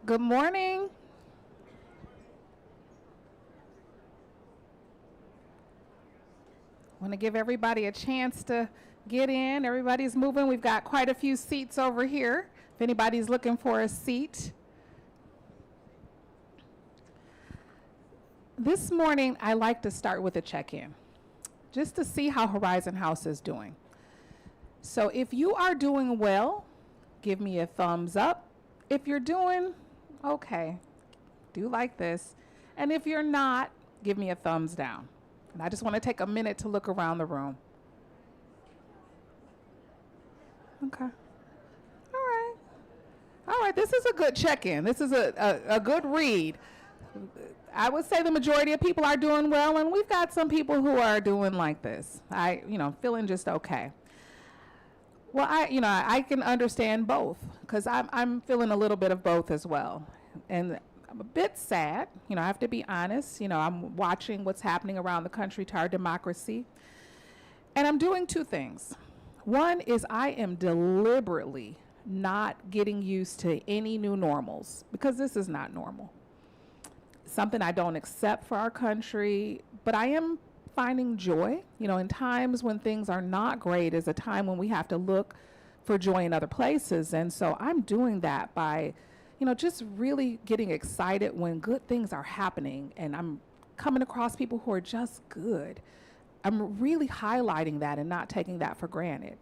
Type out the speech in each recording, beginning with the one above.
Good morning. Want to give everybody a chance to get in. Everybody's moving. We've got quite a few seats over here. If anybody's looking for a seat. This morning, I like to start with a check-in, just to see how Horizon House is doing. So if you are doing well, give me a thumbs up. If you're doing okay, do like this. And if you're not, give me a thumbs down. And I just want to take a minute to look around the room. Okay. All right. All right. This is a good check-in. This is a good read. I would say the majority of people are doing well, and we've got some people who are doing like this. Feeling just okay. Well, I can understand both because I'm feeling a little bit of both as well. And I'm a bit sad, I have to be honest. I'm watching what's happening around the country to our democracy. And I'm doing two things. One is I am deliberately not getting used to any new normals because this is not normal. Something I don't accept for our country, but I am finding joy. In times when things are not great is a time when we have to look for joy in other places. And so I'm doing that by just really getting excited when good things are happening and I'm coming across people who are just good. I'm really highlighting that and not taking that for granted.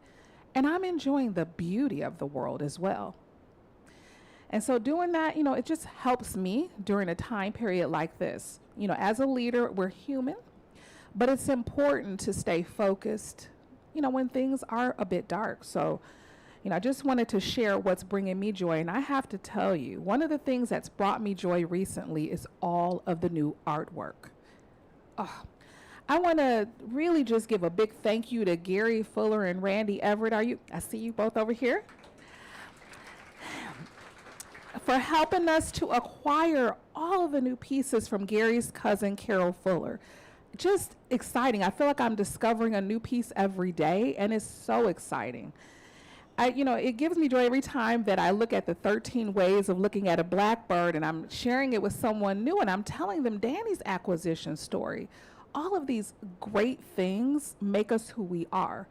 And I'm enjoying the beauty of the world as well. And so doing that, it just helps me during a time period like this. As a leader, we're human, but it's important to stay focused, when things are a bit dark. So I just wanted to share what's bringing me joy. And I have to tell you, one of the things that's brought me joy recently is all of the new artwork. Oh, I want to really just give a big thank you to Gary Fuller and Randy Everett. I see you both over here. For helping us to acquire all of the new pieces from Gary's cousin, Carol Fuller. Just exciting. I feel like I'm discovering a new piece every day, and it's so exciting. It gives me joy every time that I look at the 13 ways of looking at a blackbird and I'm sharing it with someone new and I'm telling them Danny's acquisition story. All of these great things make us who we are.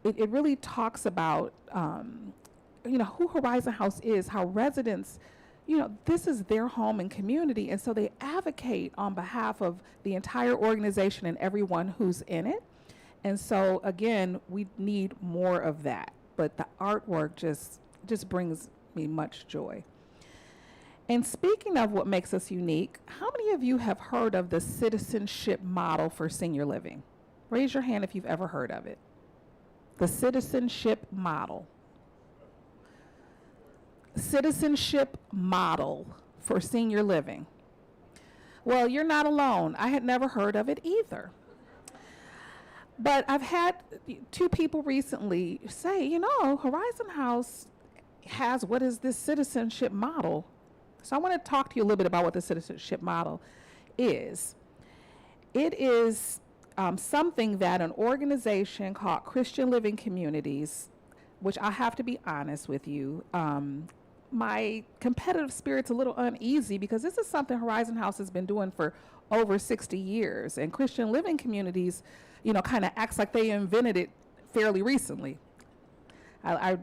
It really talks about, who Horizon House is, how residents, this is their home and community. And so they advocate on behalf of the entire organization and everyone who's in it. And so, again, we need more of that. But the artwork just brings me much joy. And speaking of what makes us unique, how many of you have heard of the citizenship model for senior living? Raise your hand if you've ever heard of it. The citizenship model. Citizenship model for senior living. Well, you're not alone. I had never heard of it either. But I've had two people recently say, Horizon House has what is this citizenship model? So I want to talk to you a little bit about what the citizenship model is. It is something that an organization called Christian Living Communities, which I have to be honest with you, my competitive spirit's a little uneasy because this is something Horizon House has been doing for over 60 years. And Christian Living Communities, kind of acts like they invented it fairly recently.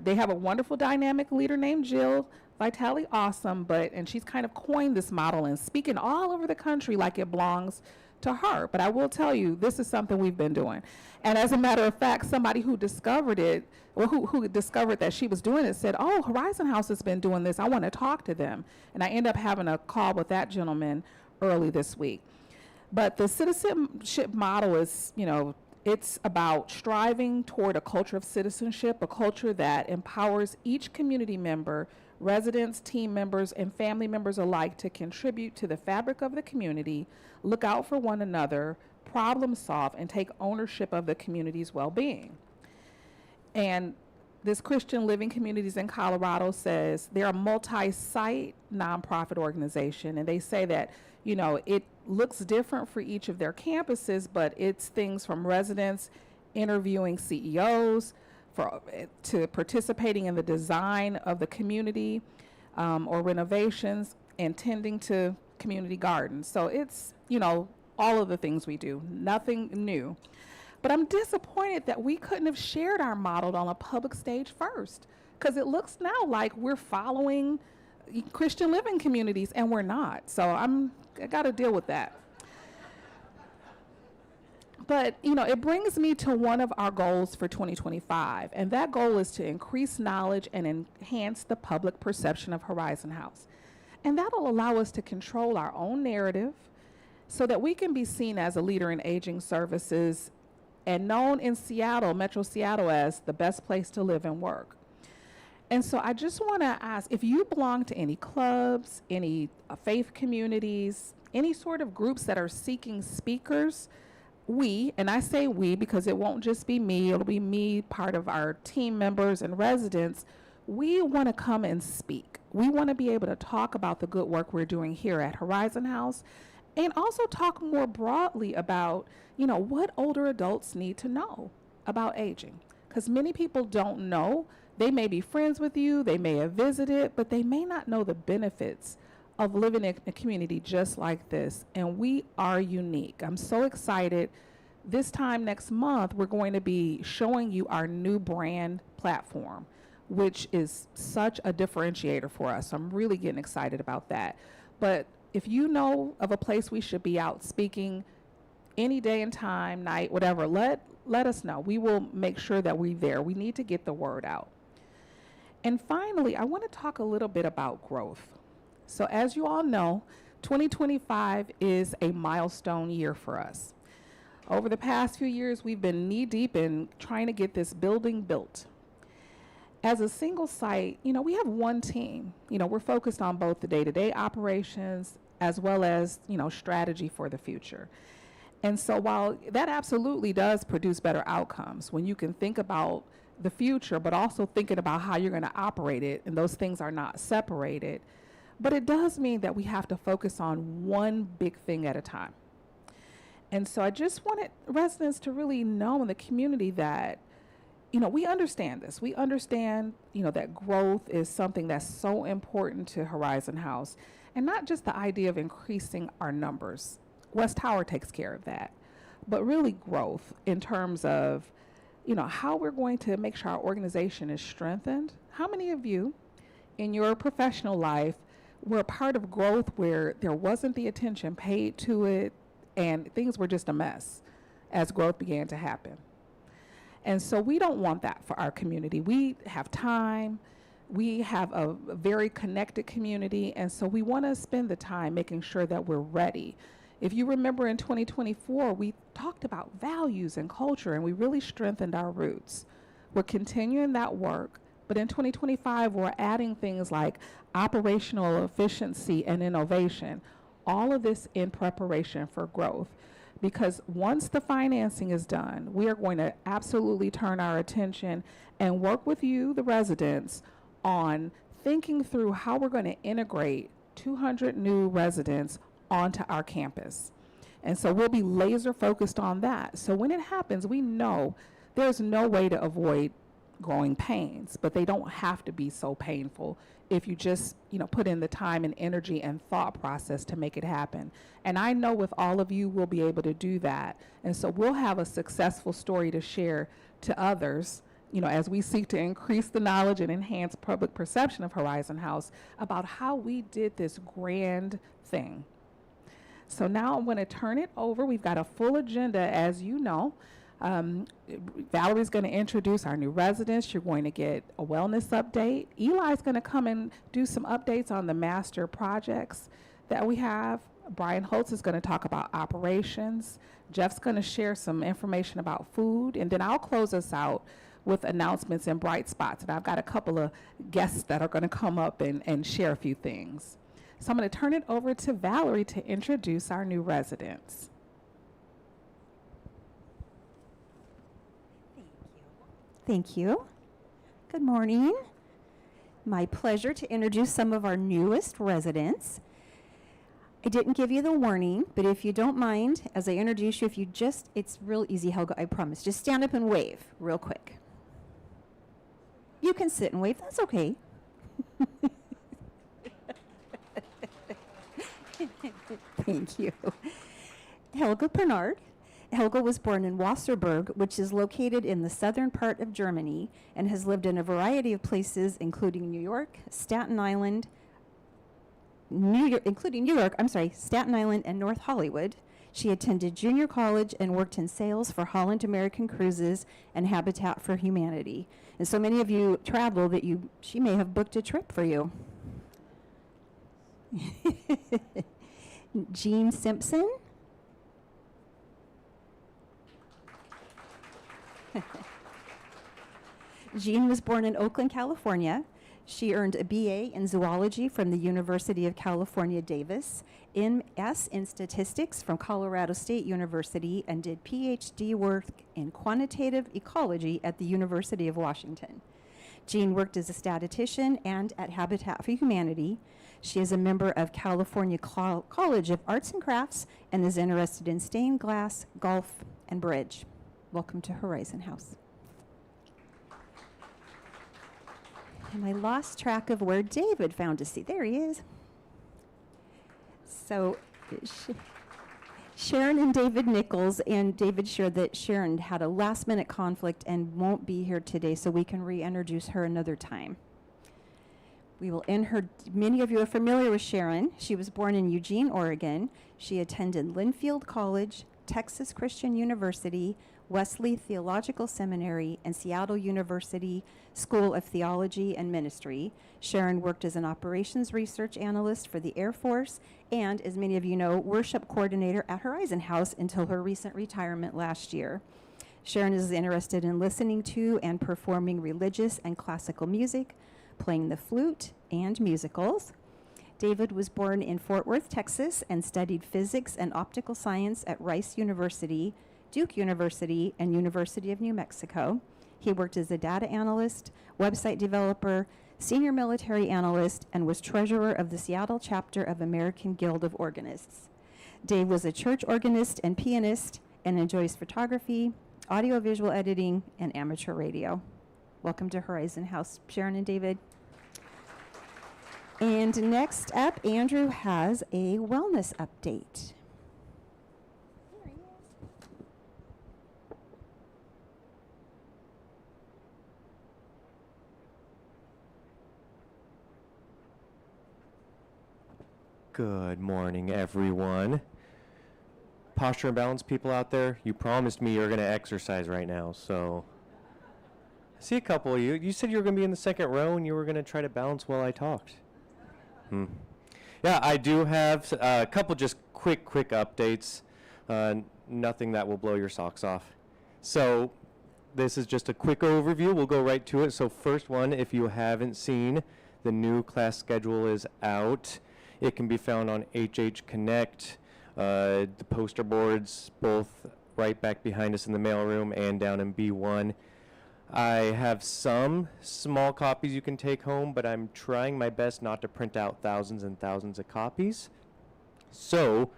They have a wonderful dynamic leader named Jill Vitale, awesome, and she's kind of coined this model and speaking all over the country like it belongs to her. But I will tell you, this is something we've been doing. And as a matter of fact, somebody who discovered it, or who discovered that she was doing it, said, oh, Horizon House has been doing this. I want to talk to them. And I ended up having a call with that gentleman early this week. But the citizenship model is, it's about striving toward a culture of citizenship, a culture that empowers each community member, residents, team members, and family members alike to contribute to the fabric of the community, look out for one another, problem solve, and take ownership of the community's well-being. And this Christian Living Communities in Colorado says they're a multi-site nonprofit organization, and they say that, it looks different for each of their campuses, but it's things from residents interviewing CEOs to participating in the design of the community or renovations, and tending to community gardens. So it's, you know, all of the things we do, nothing new. But I'm disappointed that we couldn't have shared our model on a public stage first, because it looks now like we're following Christian living communities, and we're not. So I got to deal with that. But, you know, it brings me to one of our goals for 2025, and that goal is to increase knowledge and enhance the public perception of Horizon House. And that'll allow us to control our own narrative so that we can be seen as a leader in aging services and known in Seattle, Metro Seattle, as the best place to live and work. And so I just want to ask, if you belong to any clubs, any faith communities, any sort of groups that are seeking speakers, we, and I say we because it won't just be me, it'll be me, part of our team members and residents, we want to come and speak. We want to be able to talk about the good work we're doing here at Horizon House, and also talk more broadly about, you know, what older adults need to know about aging. Because many people don't know. They may be friends with you, they may have visited, but they may not know the benefits of living in a community just like this. And we are unique. I'm so excited. This time next month, we're going to be showing you our new brand platform, which is such a differentiator for us. So I'm really getting excited about that. But if you know of a place we should be out speaking any day and time, night, whatever, let us know. We will make sure that we're there. We need to get the word out. And finally, I want to talk a little bit about growth. So as you all know, 2025 is a milestone year for us. Over the past few years, we've been knee-deep in trying to get this building built. As a single site, you know, we have one team. You know, we're focused on both the day-to-day operations as well as, you know, strategy for the future. And so while that absolutely does produce better outcomes, when you can think about the future, but also thinking about how you're going to operate it, and those things are not separated, but it does mean that we have to focus on one big thing at a time. And so I just wanted residents to really know in the community that, you know, we understand this. We understand, you know, that growth is something that's so important to Horizon House, and not just the idea of increasing our numbers. West Tower takes care of that, but really growth in terms of, you know, how we're going to make sure our organization is strengthened. How many of you in your professional life were a part of growth where there wasn't the attention paid to it and things were just a mess as growth began to happen? And so we don't want that for our community. We have time. We have a very connected community. And so we want to spend the time making sure that we're ready. If you remember in 2024, we talked about values and culture, and we really strengthened our roots. We're continuing that work, but in 2025, we're adding things like operational efficiency and innovation, all of this in preparation for growth. Because once the financing is done, we are going to absolutely turn our attention and work with you, the residents, on thinking through how we're going to integrate 200 new residents onto our campus. And so we'll be laser focused on that. So when it happens, we know there's no way to avoid growing pains, but they don't have to be so painful if you just, you know, put in the time and energy and thought process to make it happen. And I know with all of you, we'll be able to do that. And so we'll have a successful story to share to others, you know, as we seek to increase the knowledge and enhance public perception of Horizon House about how we did this grand thing. So now I'm going to turn it over. We've got a full agenda, as you know. Valerie's going to introduce our new residents. You're going to get a wellness update. Eli's going to come and do some updates on the master projects that we have. Brian Holtz is going to talk about operations. Jeff's going to share some information about food. And then I'll close us out with announcements and bright spots. And I've got a couple of guests that are going to come up and share a few things. So I'm going to turn it over to Valerie to introduce our new residents. Thank you. Good morning. My pleasure to introduce some of our newest residents. I didn't give you the warning, but if you don't mind, as I introduce you, it's real easy, Helga, I promise. Just stand up and wave real quick. You can sit and wave, that's okay. Thank you. Helga Bernard. Helga was born in Wasserburg, which is located in the southern part of Germany, and has lived in a variety of places, including New York, Staten Island, Staten Island and North Hollywood. She attended junior college and worked in sales for Holland American Cruises and Habitat for Humanity. And so many of you travel that she may have booked a trip for you. Jean Simpson. Jean was born in Oakland, California. She earned a BA in zoology from the University of California, Davis, MS in statistics from Colorado State University, and did PhD work in quantitative ecology at the University of Washington. Jean worked as a statistician and at Habitat for Humanity. She is a member of California College of Arts and Crafts and is interested in stained glass, golf, and bridge. Welcome to Horizon House. And I lost track of where David found a seat. There he is. So Sharon and David Nichols, and David shared that Sharon had a last-minute conflict and won't be here today, so we can reintroduce her another time. We will end her. Many of you are familiar with Sharon. She was born in Eugene, Oregon. She attended Linfield College, Texas Christian University, Wesley Theological Seminary, and Seattle University School of Theology and Ministry. Sharon worked as an operations research analyst for the Air Force and, as many of you know, worship coordinator at Horizon House until her recent retirement last year. Sharon is interested in listening to and performing religious and classical music, playing the flute, and musicals. David was born in Fort Worth, Texas, and studied physics and optical science at Rice University, Duke University, and University of New Mexico. He worked as a data analyst, website developer, senior military analyst, and was treasurer of the Seattle chapter of American Guild of Organists. Dave was a church organist and pianist and enjoys photography, audiovisual editing, and amateur radio. Welcome to Horizon House, Sharon and David. And next up, Andrew has a wellness update. Good morning, everyone. Posture and balance people out there, you promised me you're going to exercise right now, so I see a couple of you. You said you were going to be in the second row and you were going to try to balance while I talked. Yeah, I do have a couple just quick updates. Nothing that will blow your socks off. So this is just a quick overview. We'll go right to it. So first one, if you haven't seen, the new class schedule is out. It can be found on HH Connect, the poster boards, both right back behind us in the mailroom and down in B1. I have some small copies you can take home, but I'm trying my best not to print out thousands and thousands of copies. So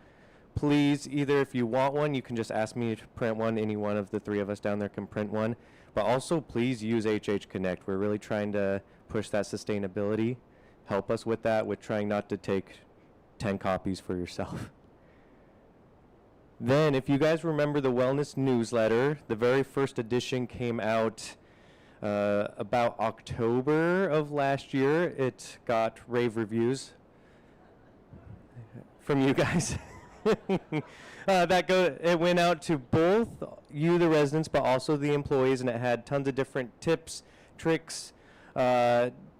please, either if you want one, you can just ask me to print one. Any one of the three of us down there can print one. But also, please use HH Connect. We're really trying to push that sustainability. Help us with that, with trying not to take 10 copies for yourself. Then, if you guys remember the wellness newsletter, the very first edition came out about October of last year. It got rave reviews from you guys. It went out to both you, the residents, but also the employees, and it had tons of different tips, tricks,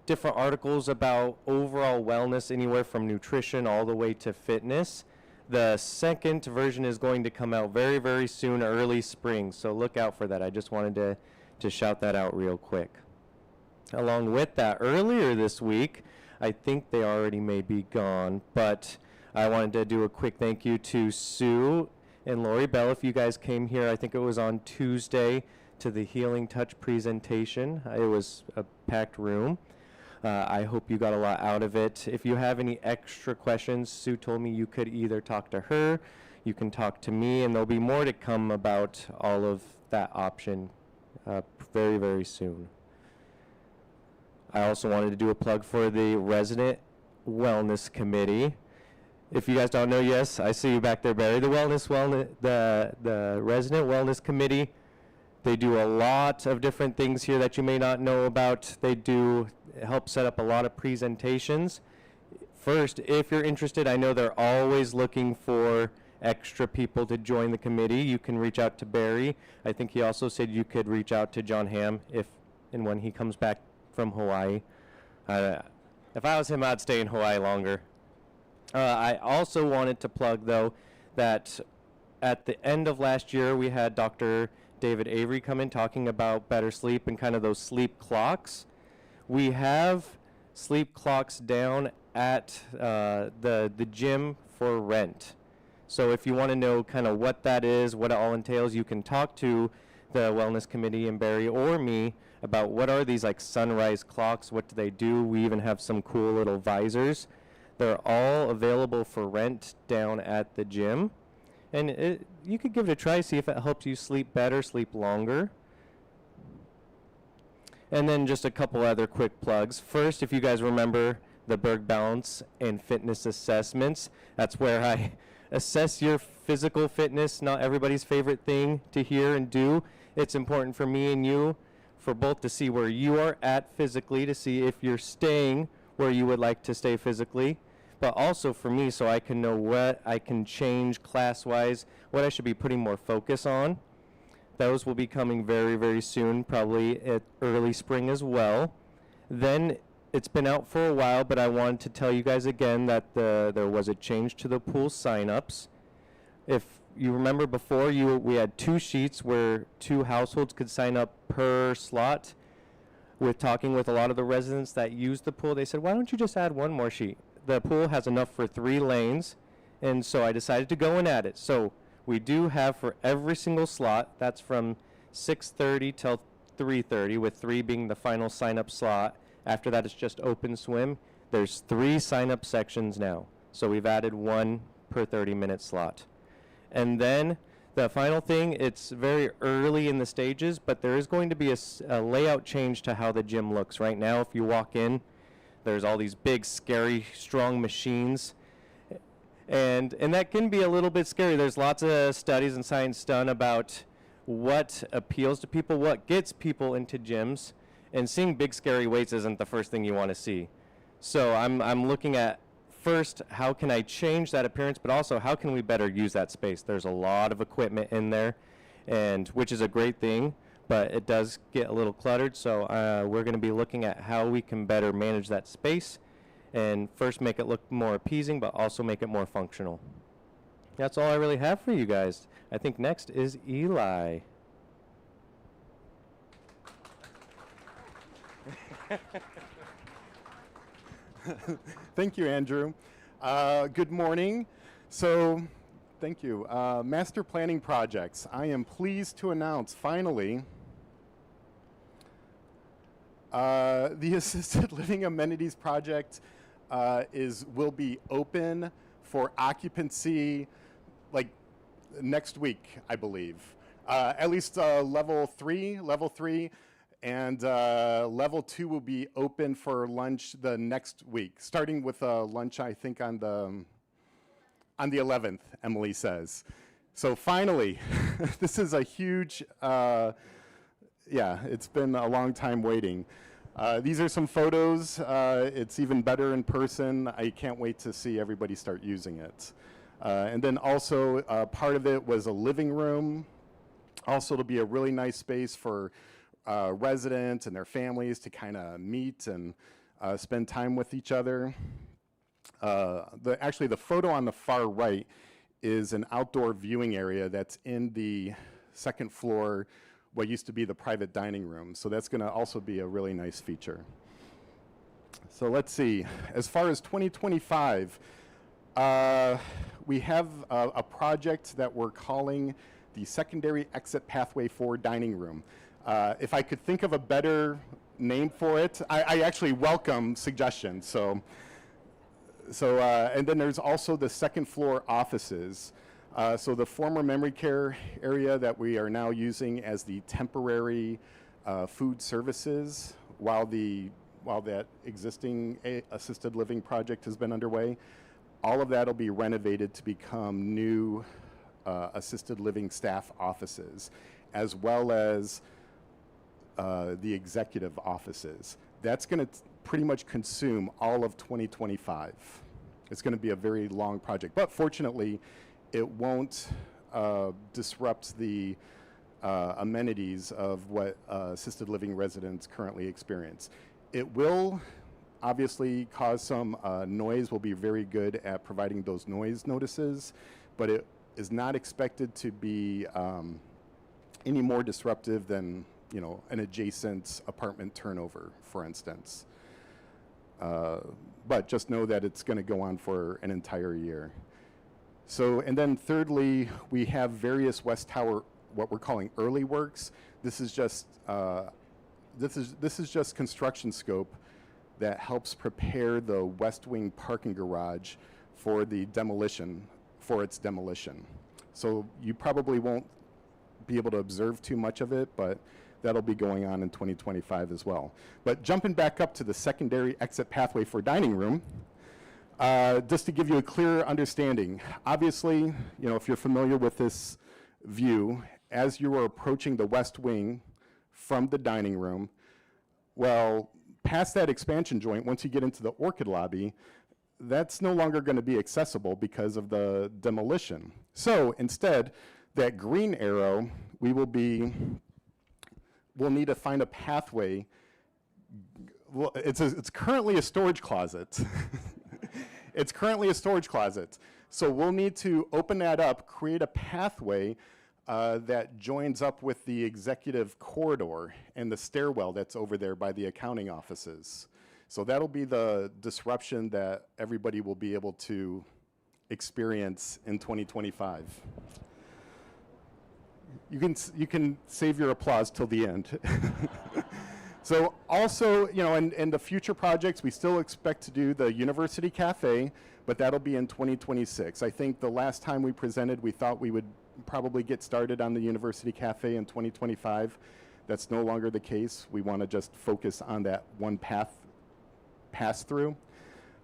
different articles about overall wellness, anywhere from nutrition all the way to fitness. The second version is going to come out very, very soon, early spring, so look out for that. I just wanted to shout that out real quick. Along with that, earlier this week, I think they already may be gone, but I wanted to do a quick thank you to Sue and Lori Bell. If you guys came here, I think it was on Tuesday, to the Healing Touch presentation. It was a packed room. I hope you got a lot out of it. If you have any extra questions, Sue told me you could either talk to her, you can talk to me, and there'll be more to come about all of that option very, very soon. I also wanted to do a plug for the Resident Wellness Committee. If you guys don't know, yes, I see you back there, Barry. The the resident wellness committee, they do a lot of different things here that you may not know about. They do help set up a lot of presentations. First, if you're interested, I know they're always looking for extra people to join the committee. You can reach out to Barry. I think he also said you could reach out to John Hamm if and when he comes back from Hawaii. If I was him, I'd stay in Hawaii longer. I also wanted to plug, though, that at the end of last year, we had Dr. David Avery come in talking about better sleep and kind of those sleep clocks. We have sleep clocks down at the gym for rent. So if you want to know kind of what that is, what it all entails, you can talk to the wellness committee and Barry or me about what are these like sunrise clocks, what do they do. We even have some cool little visors. They're all available for rent down at the gym. And you could give it a try, see if it helps you sleep better, sleep longer. And then just a couple other quick plugs. First, if you guys remember the Berg Balance and Fitness Assessments, that's where I assess your physical fitness, not everybody's favorite thing to hear and do. It's important for me and you, for both to see where you are at physically, to see if you're staying where you would like to stay physically, but also for me so I can know what I can change class-wise, what I should be putting more focus on. Those will be coming very, very soon, probably at early spring as well. Then it's been out for a while, but I wanted to tell you guys again that there was a change to the pool signups. If you remember before, we had 2 sheets where 2 households could sign up per slot. With talking with a lot of the residents that use the pool, they said, why don't you just add 1 more sheet? The pool has enough for 3 lanes, and so I decided to go and add it. So we do have for every single slot, that's from 6:30 till 3:30, with 3 being the final sign-up slot. After that, it's just open swim. There's 3 sign-up sections now. So we've added 1 per 30-minute slot. And then the final thing, it's very early in the stages, but there is going to be a layout change to how the gym looks. Right now, if you walk in, there's all these big, scary, strong machines. And that can be a little bit scary. There's lots of studies and science done about what appeals to people, what gets people into gyms. And seeing big, scary weights isn't the first thing you want to see. So I'm looking at, first, how can I change that appearance, but also how can we better use that space? There's a lot of equipment in there, and which is a great thing, but it does get a little cluttered. So we're going to be looking at how we can better manage that space and first make it look more appeasing, but also make it more functional. That's all I really have for you guys. I think next is Eli. Thank you, Andrew. Good morning. So, thank you. Master planning projects. I am pleased to announce, finally, the assisted living amenities project will be open for occupancy like next week, I believe. At least level 3. And level 2 will be open for lunch the next week, starting with lunch, I think, on the 11th, Emily says. So finally, this is a huge, yeah, it's been a long time waiting. These are some photos. It's even better in person. I can't wait to see everybody start using it. And then also, part of it was a living room. Also, it'll be a really nice space for residents and their families to kind of meet and spend time with each other. Actually, the photo on the far right is an outdoor viewing area that's in the 2nd floor, what used to be the private dining room. So that's going to also be a really nice feature. So let's see. As far as 2025, we have a project that we're calling the Secondary Exit Pathway for Dining Room. If I could think of a better name for it, I actually welcome suggestions. And then there's also the 2nd floor offices. So the former memory care area that we are now using as the temporary food services while that existing assisted living project has been underway. All of that will be renovated to become new assisted living staff offices, as well as the executive offices. That's going to pretty much consume all of 2025. It's going to be a very long project, but fortunately, it won't disrupt the amenities of what assisted living residents currently experience. It will obviously cause some noise. We'll be very good at providing those noise notices, but it is not expected to be any more disruptive than, you know, an adjacent apartment turnover, for instance. But just know that it's going to go on for an entire year. So, and then thirdly, we have various West Tower, what we're calling early works. This is just construction scope that helps prepare the West Wing parking garage for the demolition, for its demolition. So you probably won't be able to observe too much of it, but that'll be going on in 2025 as well. But jumping back up to the secondary exit pathway for dining room, just to give you a clear understanding, obviously, you know, if you're familiar with this view, as you are approaching the West Wing from the dining room, well, past that expansion joint, once you get into the Orchid lobby, that's no longer going to be accessible because of the demolition. So instead, that green arrow, we'll need to find a pathway. Well, it's currently a storage closet. It's currently a storage closet. So we'll need to open that up, create a pathway that joins up with the executive corridor and the stairwell that's over there by the accounting offices. So that'll be the disruption that everybody will be able to experience in 2025. You can save your applause till the end. So also, you know, in the future projects, we still expect to do the University Cafe, but that'll be in 2026. I think the last time we presented, we thought we would probably get started on the University Cafe in 2025. That's no longer the case. We want to just focus on that one pass through.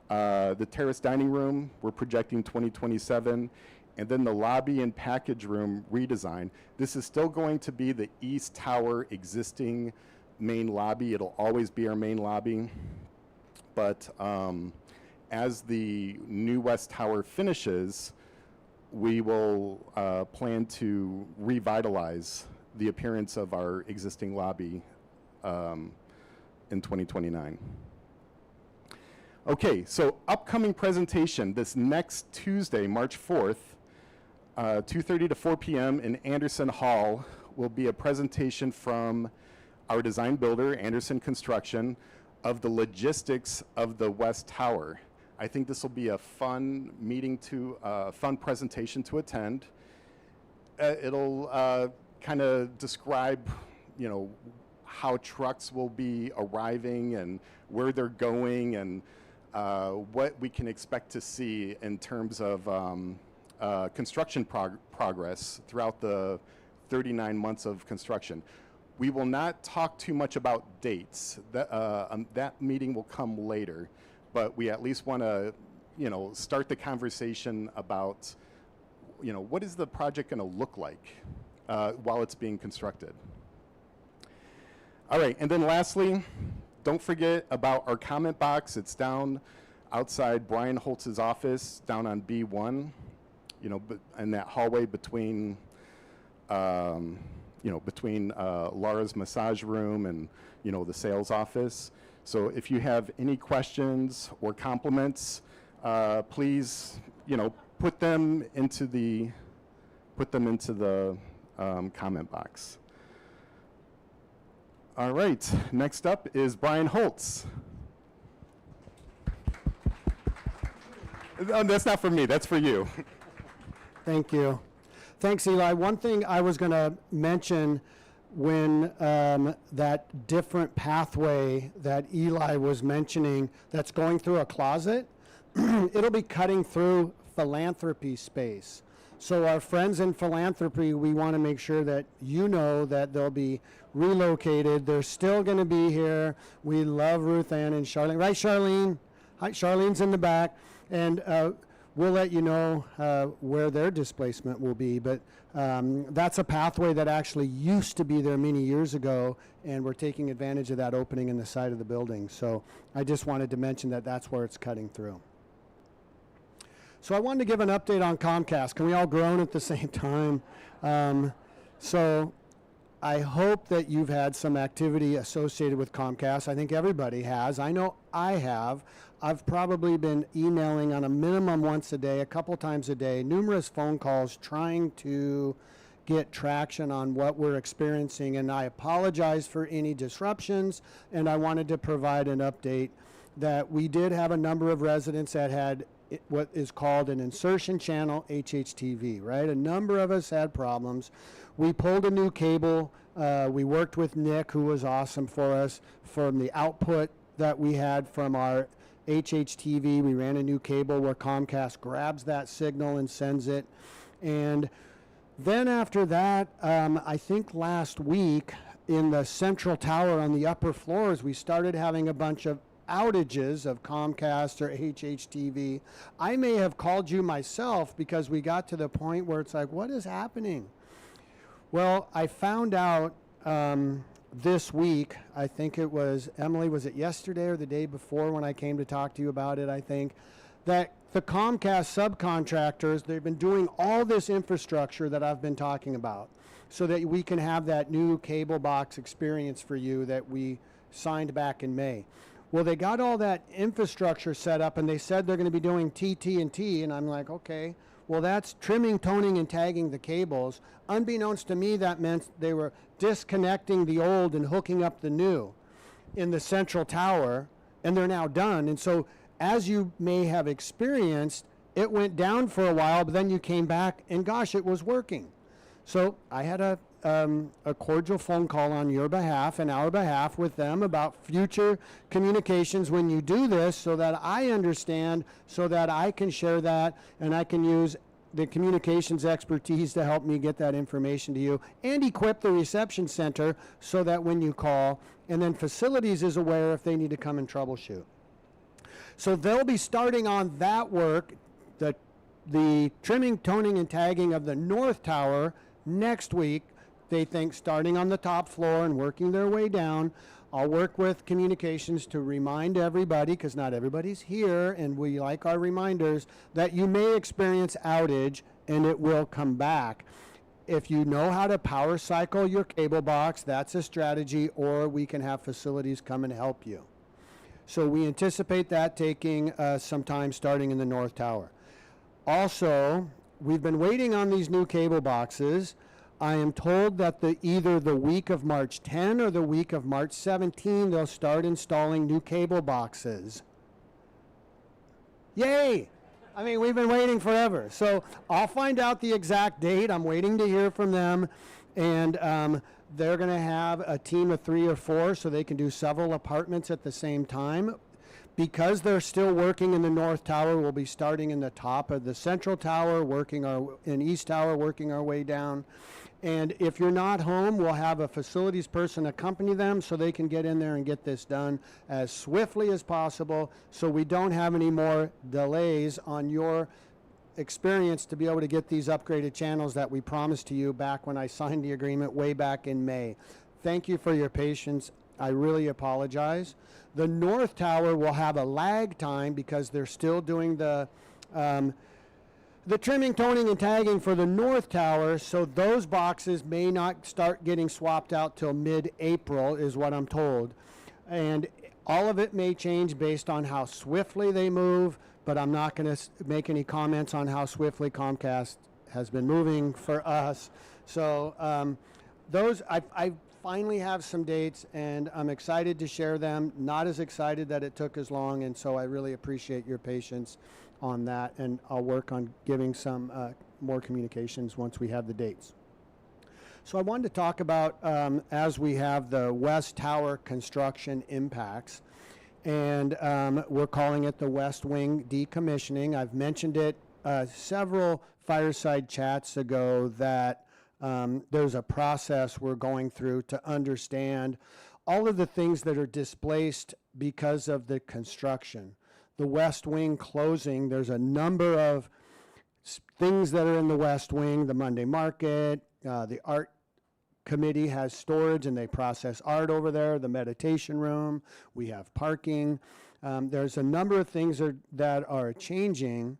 The terrace dining room, we're projecting 2027. And then the lobby and package room redesign. This is still going to be the East Tower existing main lobby. It'll always be our main lobby. But as the new West Tower finishes, we will plan to revitalize the appearance of our existing lobby in 2029. Okay, so upcoming presentation this next Tuesday, March 4th, 2:30 to 4 p.m. in Anderson Hall will be a presentation from our design builder, Anderson Construction, of the logistics of the West Tower. I think this will be a fun fun presentation to attend. It'll kind of describe, you know, how trucks will be arriving and where they're going and what we can expect to see in terms of construction progress throughout the 39 months of construction. We will not talk too much about dates. That meeting will come later, but we at least want to, you know, start the conversation about, you know, what is the project going to look like while it's being constructed. All right, and then lastly, don't forget about our comment box. It's down outside Brian Holtz's office, down on B1. You know, in that hallway between, you know, between Laura's massage room and, you know, the sales office. So if you have any questions or compliments, please, you know, put them into the comment box. All right, next up is Brian Holtz. Oh, that's not for me, that's for you. Thank you. Thanks, Eli. One thing I was going to mention when that different pathway that Eli was mentioning that's going through a closet, it'll be cutting through philanthropy space. So our friends in philanthropy, we want to make sure that you know that they'll be relocated. They're still going to be here. We love Ruth Ann and Charlene. Right, Charlene? Hi, Charlene's in the back. And we'll let you know where their displacement will be. But that's a pathway that actually used to be there many years ago, and we're taking advantage of that opening in the side of the building. So I just wanted to mention that that's where it's cutting through. So I wanted to give an update on Comcast. Can we all groan at the same time? So I hope that you've had some activity associated with Comcast. I think everybody has. I know I have. I've probably been emailing on a minimum once a day, a couple times a day, numerous phone calls trying to get traction on what we're experiencing. And I apologize for any disruptions, and I wanted to provide an update that we did have a number of residents that had what is called an insertion channel HHTV, right? A number of us had problems. We pulled a new cable. We worked with Nick, who was awesome for us, from the output that we had from our HHTV. We ran a new cable where Comcast grabs that signal and sends it. And then after that, I think last week in the central tower on the upper floors, we started having a bunch of outages of Comcast or HHTV. I may have called you myself because we got to the point where it's like, what is happening? Well, I found out this week, I think it was, Emily, was it yesterday or the day before when I came to talk to you about it, I think, that the Comcast subcontractors, they've been doing all this infrastructure that I've been talking about so that we can have that new cable box experience for you that we signed back in May. Well, they got all that infrastructure set up, and they said they're going to be doing TT&T, and I'm like, okay, well, that's trimming, toning, and tagging the cables. Unbeknownst to me, that meant they were disconnecting the old and hooking up the new in the central tower, and they're now done. And so, as you may have experienced, it went down for a while, but then you came back, and gosh, it was working. So I had a cordial phone call on your behalf and our behalf with them about future communications when you do this, so that I understand, so that I can share that, and I can use the communications expertise to help me get that information to you and equip the reception center so that when you call, and then facilities is aware if they need to come and troubleshoot. So they'll be starting on that work, the trimming, toning, and tagging of the north tower next week. They think starting on the top floor and working their way down. I'll work with communications to remind everybody, because not everybody's here, and we like our reminders, that you may experience outage and it will come back. If you know how to power cycle your cable box, that's a strategy, or we can have facilities come and help you. So we anticipate that taking some time starting in the north tower. Also, we've been waiting on these new cable boxes. I am told that either the week of March 10 or the week of March 17, they'll start installing new cable boxes. Yay! I mean, we've been waiting forever. So I'll find out the exact date. I'm waiting to hear from them. And they're going to have a team of 3 or 4 so they can do several apartments at the same time. Because they're still working in the north tower, we'll be starting in the top of the central tower, in east tower, working our way down. And if you're not home, we'll have a facilities person accompany them so they can get in there and get this done as swiftly as possible, so we don't have any more delays on your experience to be able to get these upgraded channels that we promised to you back when I signed the agreement way back in May. Thank you for your patience. I really apologize. The north tower will have a lag time because they're still doing the trimming, toning, and tagging for the north tower, so those boxes may not start getting swapped out till mid-April, is what I'm told. And all of it may change based on how swiftly they move, but I'm not going to make any comments on how swiftly Comcast has been moving for us. So I finally have some dates, and I'm excited to share them. Not as excited that it took as long, and so I really appreciate your patience on that, and I'll work on giving some more communications once we have the dates. So I wanted to talk about, as we have the West Tower construction impacts, and we're calling it the West Wing decommissioning. I've mentioned it several Fireside chats ago that there's a process we're going through to understand all of the things that are displaced because of the construction. the West Wing closing, there's a number of things that are in the West Wing, the Monday Market, the art committee has storage and they process art over there, the meditation room, we have parking. There's a number of things that are changing.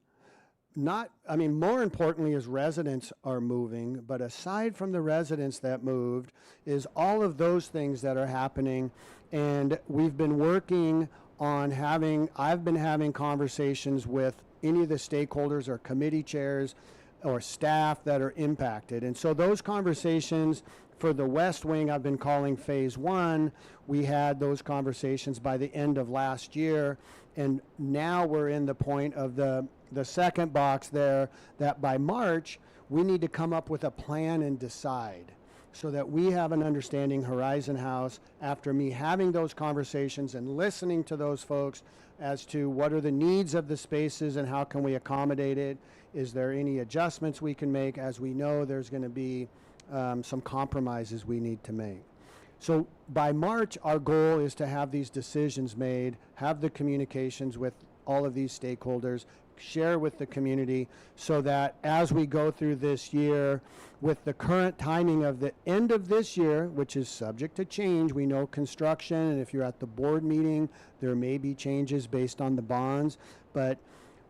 More importantly is residents are moving, but aside from the residents that moved is all of those things that are happening. And we've been working on I've been having conversations with any of the stakeholders or committee chairs or staff that are impacted. And so those conversations for the West Wing, I've been calling phase 1. We had those conversations by the end of last year. And now we're in the point of the second box there, that by March, we need to come up with a plan and decide so that we have an understanding, Horizon House, after me having those conversations and listening to those folks as to what are the needs of the spaces and how can we accommodate it. Is there any adjustments we can make? As we know, there's going to be some compromises we need to make. So by March, our goal is to have these decisions made, have the communications with all of these stakeholders, share with the community, so that as we go through this year, with the current timing of the end of this year, which is subject to change, we know construction, and if you're at the board meeting, there may be changes based on the bonds, but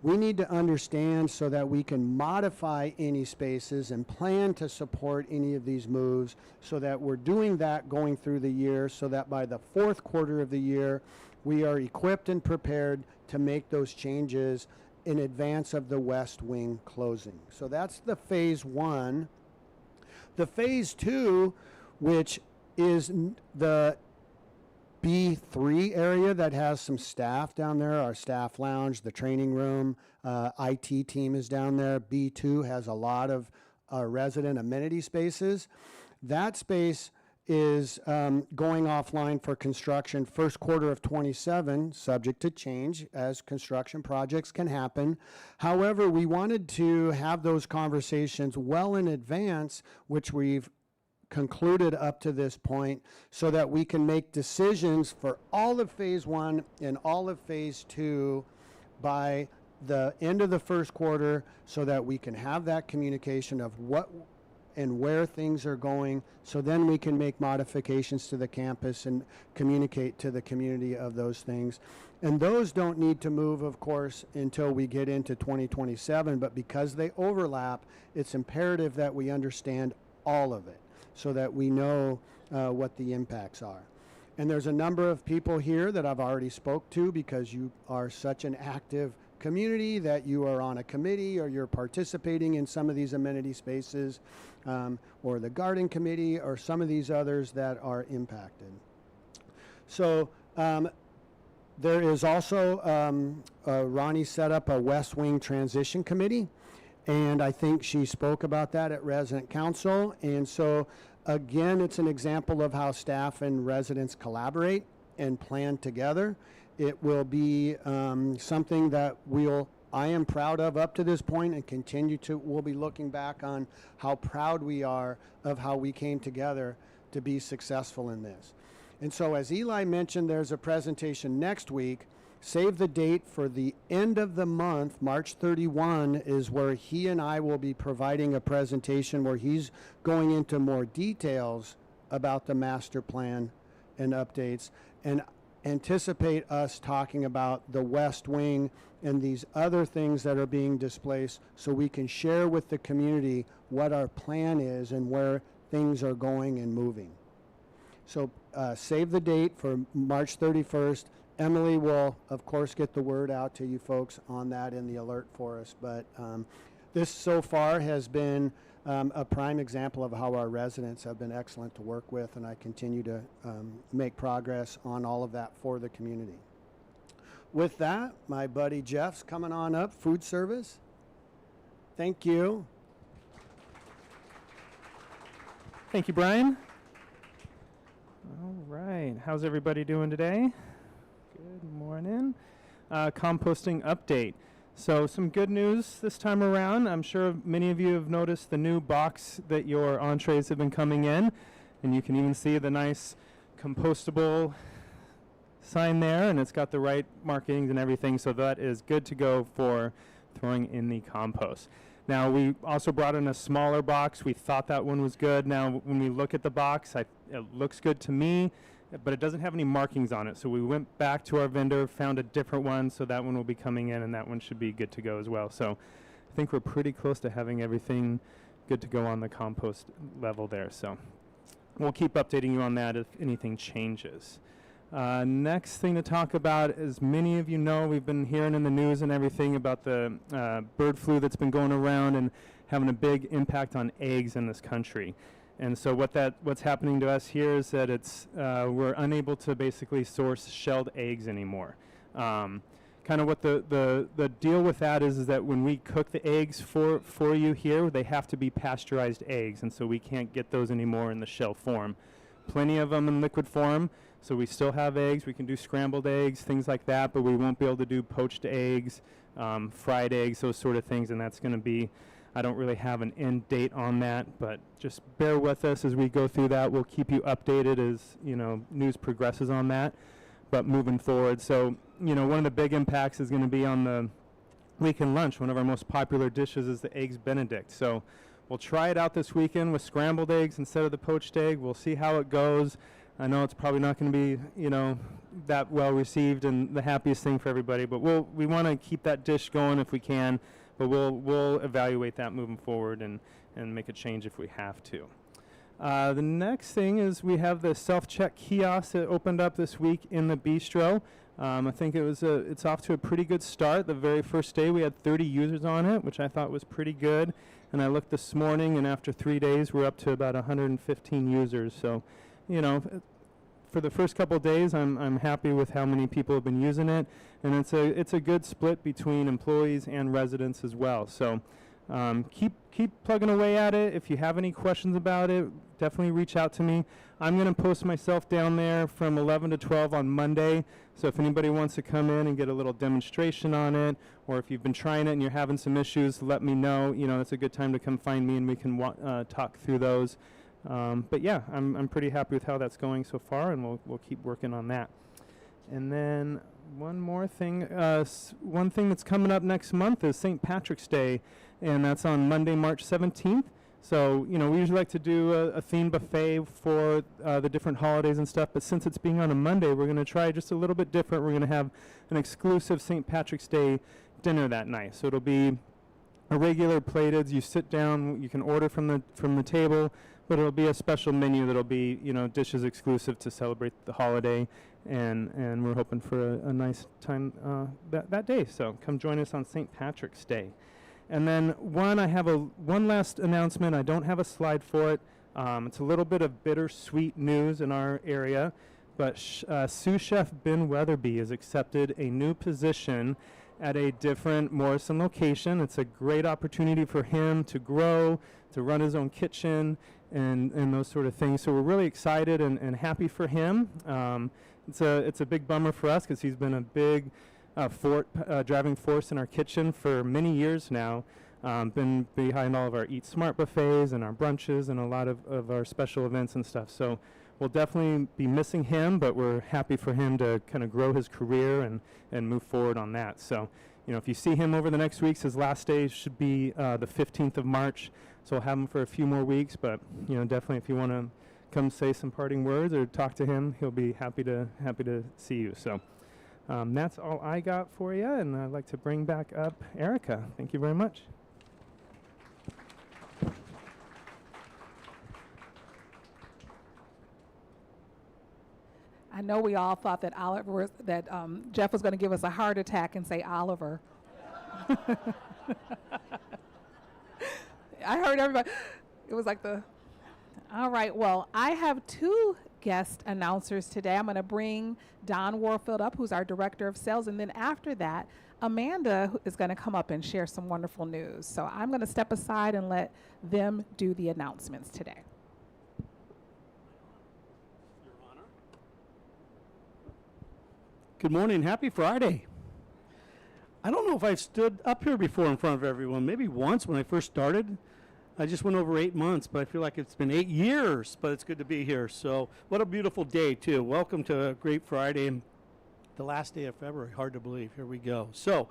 we need to understand so that we can modify any spaces and plan to support any of these moves, so that we're doing that going through the year, so that by the fourth quarter of the year, we are equipped and prepared to make those changes in advance of the West Wing closing. So that's the phase 1. The phase 2, which is the B3 area that has some staff down there, our staff lounge, the training room, IT team is down there. B2 has a lot of resident amenity spaces. That space is going offline for construction first quarter of 27, subject to change as construction projects can happen. However, we wanted to have those conversations well in advance, which we've concluded up to this point, so that we can make decisions for all of phase 1 and all of phase 2 by the end of the first quarter, so that we can have that communication of what and where things are going, so then we can make modifications to the campus and communicate to the community of those things. And those don't need to move, of course, until we get into 2027, but because they overlap, it's imperative that we understand all of it so that we know what the impacts are. And there's a number of people here that I've already spoke to, because you are such an active community that you are on a committee or you're participating in some of these amenity spaces, or the garden committee or some of these others that are impacted. So there is also, Ronnie set up a West Wing transition committee, and I think she spoke about that at resident council. And so again, it's an example of how staff and residents collaborate and plan together. It will be something that I am proud of up to this point, and we'll be looking back on how proud we are of how we came together to be successful in this. And so as Eli mentioned, there's a presentation next week. Save the date for the end of the month, March 31, is where he and I will be providing a presentation where he's going into more details about the master plan and updates, and anticipate us talking about the West Wing and these other things that are being displaced, so we can share with the community what our plan is and where things are going and moving. So save the date for March 31st. Emily will, of course, get the word out to you folks on that in the alert for us. But this so far has been a prime example of how our residents have been excellent to work with, and I continue to make progress on all of that for the community. With that, my buddy Jeff's coming on up, food service. Thank you. Thank you, Brian. All right, how's everybody doing today? Good morning. Composting update. So some good news this time around. I'm sure many of you have noticed the new box that your entrees have been coming in, and you can even see the nice compostable sign there, and it's got the right markings and everything, so that is good to go for throwing in the compost. Now, we also brought in a smaller box. We thought that one was good. Now, when we look at the box, it looks good to me, but it doesn't have any markings on it. So we went back to our vendor, found a different one, so that one will be coming in, and that one should be good to go as well. So I think we're pretty close to having everything good to go on the compost level there. So we'll keep updating you on that if anything changes. Next thing to talk about, as many of you know, we've been hearing in the news and everything about the bird flu that's been going around and having a big impact on eggs in this country. And so what's happening to us here is that we're unable to basically source shelled eggs anymore. Kind of what the deal with that is that when we cook the eggs for you here, they have to be pasteurized eggs, and so we can't get those anymore in the shell form. Plenty of them in liquid form. So we still have eggs. We can do scrambled eggs, things like that, but we won't be able to do poached eggs, fried eggs, those sort of things, and that's going to be, I don't really have an end date on that, but just bear with us as we go through that. We'll keep you updated as, news progresses on that, but moving forward. So, one of the big impacts is going to be on the weekend lunch. One of our most popular dishes is the Eggs Benedict. So we'll try it out this weekend with scrambled eggs instead of the poached egg. We'll see how it goes. I know it's probably not going to be, that well received and the happiest thing for everybody, but we want to keep that dish going if we can, but we'll evaluate that moving forward and make a change if we have to. The next thing is we have the self-check kiosk that opened up this week in the bistro. I think it's off to a pretty good start. The very first day we had 30 users on it, which I thought was pretty good. And I looked this morning, and after 3 days, we're up to about 115 users. So, for the first couple of days, I'm happy with how many people have been using it, and it's a good split between employees and residents as well. So keep plugging away at it. If you have any questions about it, definitely reach out to me. I'm going to post myself down there from 11 to 12 on Monday. So if anybody wants to come in and get a little demonstration on it, or if you've been trying it and you're having some issues, let me know. It's a good time to come find me and we can talk through those. But yeah, I'm pretty happy with how that's going so far, and we'll keep working on that. And then one more thing, one thing that's coming up next month is St. Patrick's Day, and that's on Monday, March 17th. So, we usually like to do a theme buffet for the different holidays and stuff, but since it's being on a Monday, we're going to try just a little bit different. We're going to have an exclusive St. Patrick's Day dinner that night. So it'll be a regular plated, you sit down, you can order from the table, but it'll be a special menu that'll be, dishes exclusive to celebrate the holiday, and we're hoping for a nice time that day. So come join us on St. Patrick's Day. And then I have one last announcement. I don't have a slide for it. It's a little bit of bittersweet news in our area, but sous chef Ben Weatherby has accepted a new position at a different Morrison location. It's a great opportunity for him to grow, to run his own kitchen, and those sort of things. So we're really excited and happy for him. It's a big bummer for us because he's been a big driving force in our kitchen for many years now. Been behind all of our Eat Smart buffets and our brunches and a lot of our special events and stuff. So we'll definitely be missing him, but we're happy for him to kind of grow his career and move forward on that. So, if you see him over the next weeks, his last day should be the 15th of March. So we'll have him for a few more weeks, but, definitely if you want to come say some parting words or talk to him, he'll be happy to see you. So that's all I got for you, and I'd like to bring back up Erica. Thank you very much. I know we all thought that Jeff was going to give us a heart attack and say Oliver. I heard everybody. It was like all right, well, I have two guest announcers today. I'm going to bring Don Warfield up, who's our Director of Sales, and then after that, Amanda is going to come up and share some wonderful news. So I'm going to step aside and let them do the announcements today. Your Honor. Good morning. Happy Friday. I don't know if I've stood up here before in front of everyone. Maybe once when I first started. I just went over 8 months, but I feel like it's been 8 years, but it's good to be here. So what a beautiful day, too. Welcome to a great Friday. the last day of February. Hard to believe. Here we go. So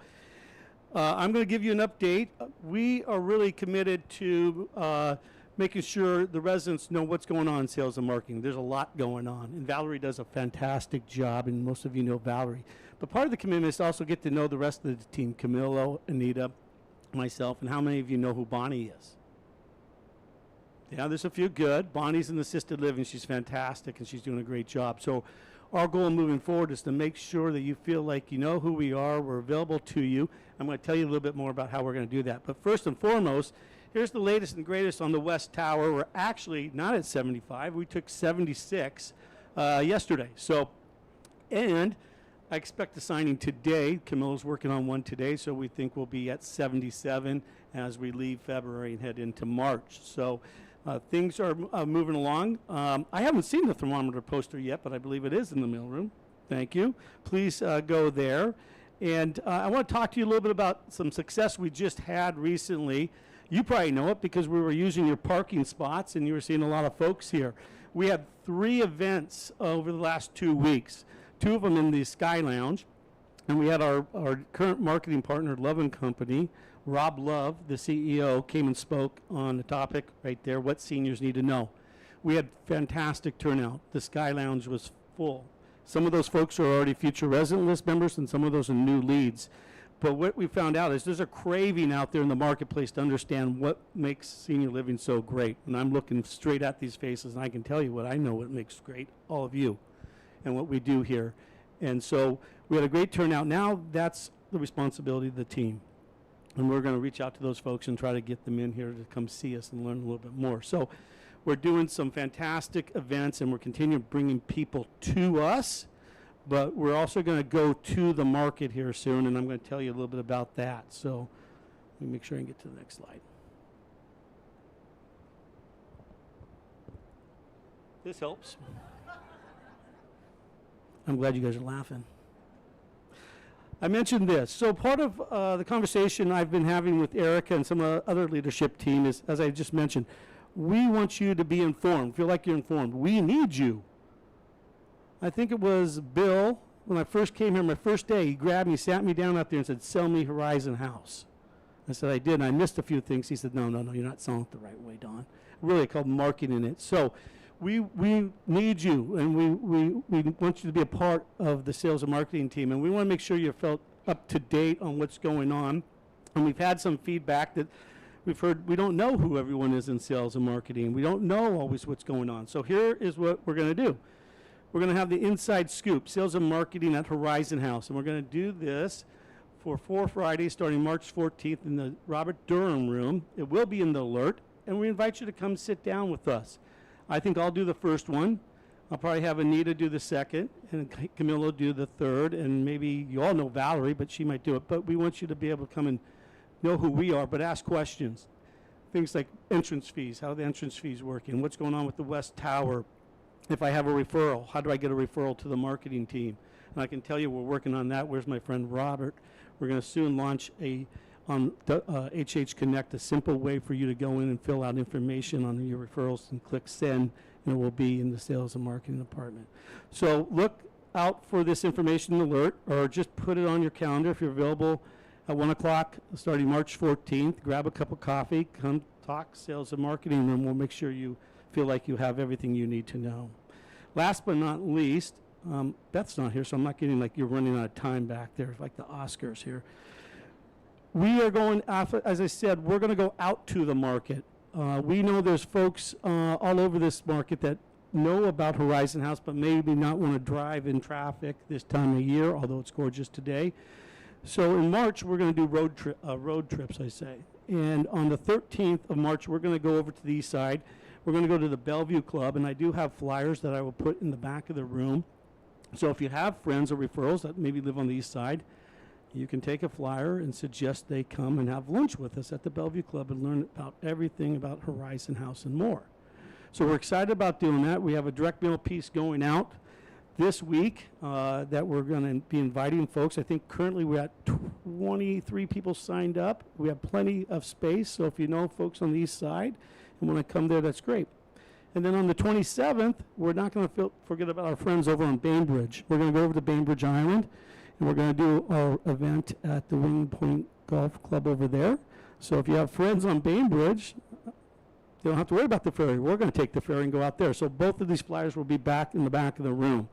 I'm going to give you an update. We are really committed to making sure the residents know what's going on in sales and marketing. There's a lot going on, and Valerie does a fantastic job, and most of you know Valerie. But part of the commitment is to also get to know the rest of the team, Camilo, Anita, myself, and how many of you know who Bonnie is? Yeah, there's a few good. Bonnie's in assisted living. She's fantastic, and she's doing a great job. So our goal moving forward is to make sure that you feel like you know who we are, we're available to you. I'm going to tell you a little bit more about how we're going to do that. But first and foremost, here's the latest and greatest on the West Tower. We're actually not at 75. We took 76 yesterday. So, and I expect a signing today. Camilo's working on one today, so we think we'll be at 77 as we leave February and head into March. So things are moving along. I haven't seen the thermometer poster yet, but I believe it is in the mailroom. Thank you. Please go there. And I want to talk to you a little bit about some success we just had recently. You probably know it because we were using your parking spots and you were seeing a lot of folks here. We had 3 events over the last 2 weeks, 2 of them in the Sky Lounge. And we had our current marketing partner, Love & Company, Rob Love, the CEO, came and spoke on the topic right there, what seniors need to know. We had fantastic turnout. The Sky Lounge was full. Some of those folks are already future resident list members, and some of those are new leads. But what we found out is there's a craving out there in the marketplace to understand what makes senior living so great. And I'm looking straight at these faces, and I can tell you what I know what makes great, all of you, and what we do here. And so we had a great turnout. Now that's the responsibility of the team. And we're going to reach out to those folks and try to get them in here to come see us and learn a little bit more. So we're doing some fantastic events, and we're continuing bringing people to us. But we're also going to go to the market here soon, and I'm going to tell you a little bit about that. So let me make sure I can get to the next slide. This helps. I'm glad you guys are laughing. I mentioned this. So part of the conversation I've been having with Erica and some other leadership team is, as I just mentioned, we want you to be informed, feel like you're informed. We need you. I think it was Bill, when I first came here, my first day, he grabbed me, sat me down out there and said, sell me Horizon House. I said, I did, and I missed a few things. He said, no, you're not selling it the right way, Don. Really called marketing it. So we need you, and we want you to be a part of the sales and marketing team, and we want to make sure you're felt up to date on what's going on. And we've had some feedback that we've heard we don't know who everyone is in sales and marketing. We don't know always what's going on. So here is what we're going to do. We're going to have the inside scoop, sales and marketing at Horizon House, and we're going to do this for 4 Fridays starting March 14th in the Robert Durham room. It will be in the alert, and we invite you to come sit down with us. I think I'll do the first one. I'll probably have Anita do the second, and Camilo do the third, and maybe you all know Valerie, but she might do it. But we want you to be able to come and know who we are, but ask questions. Things like entrance fees, how are the entrance fees working, what's going on with the West Tower. If I have a referral, how do I get a referral to the marketing team? And I can tell you we're working on that. Where's my friend Robert? We're going to soon launch on HH Connect, a simple way for you to go in and fill out information on your referrals and click send, and it will be in the sales and marketing department. So look out for this information alert, or just put it on your calendar if you're available at 1 o'clock starting March 14th. Grab a cup of coffee, come talk sales and marketing, and we'll make sure you feel like you have everything you need to know. Last but not least, Beth's not here, so I'm not getting like you're running out of time back there, like the Oscars here. We are going, as I said, we're going to go out to the market. We know there's folks all over this market that know about Horizon House, but maybe not want to drive in traffic this time of year, although it's gorgeous today. So in March, we're going to do road trips, I say. And on the 13th of March, we're going to go over to the east side. We're going to go to the Bellevue Club, and I do have flyers that I will put in the back of the room. So if you have friends or referrals that maybe live on the east side, you can take a flyer and suggest they come and have lunch with us at the Bellevue Club and learn about everything about Horizon House and more. So we're excited about doing that. We have a direct mail piece going out this week that we're going to be inviting folks. I think currently we're at 23 people signed up. We have plenty of space, so if you know folks on the east side and want to come there, that's great. And then on the 27th, we're not going to forget about our friends over on Bainbridge. We're going to go over to Bainbridge Island, and we're going to do our event at the Wing Point Golf Club over there. So if you have friends on Bainbridge, you don't have to worry about the ferry. We're going to take the ferry and go out there. So both of these flyers will be back in the back of the room.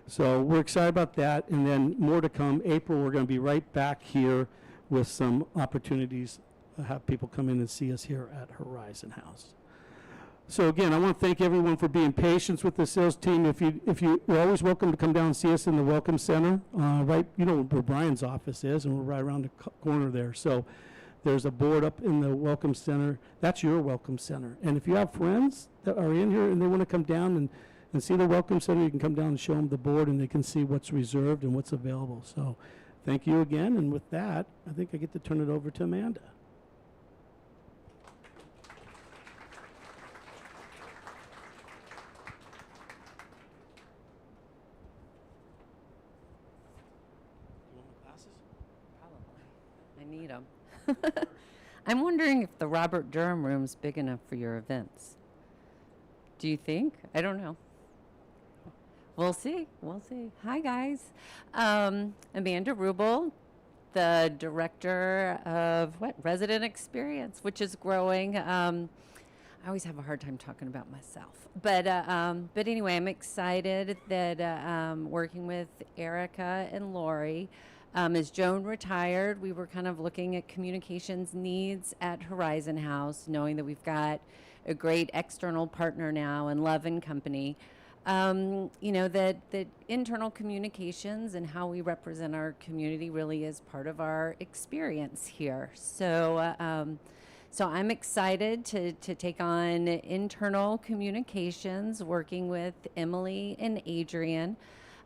So we're excited about that. And then more to come. April, we're going to be right back here with some opportunities to have people come in and see us here at Horizon House. So again, I want to thank everyone for being patient with the sales team. You're always welcome to come down and see us in the Welcome Center, right, you know where Brian's office is, and we're right around the corner there. So there's a board up in the Welcome Center. That's your Welcome Center. And if you have friends that are in here and they want to come down and see the Welcome Center, you can come down and show them the board, and they can see what's reserved and what's available. So thank you again. And with that, I think I get to turn it over to Amanda. I need them. I'm wondering if the Robert Durham room's big enough for your events. Do you think? I don't know. We'll see. We'll see. Hi, guys. Amanda Rubel, the director of Resident Experience, which is growing. I always have a hard time talking about myself. But anyway, I'm excited that working with Erica and Lori. As Joan retired, we were kind of looking at communications needs at Horizon House, knowing that we've got a great external partner now in Love and Company. You know, that internal communications and how we represent our community really is part of our experience here. So I'm excited to take on internal communications, working with Emily and Adrian.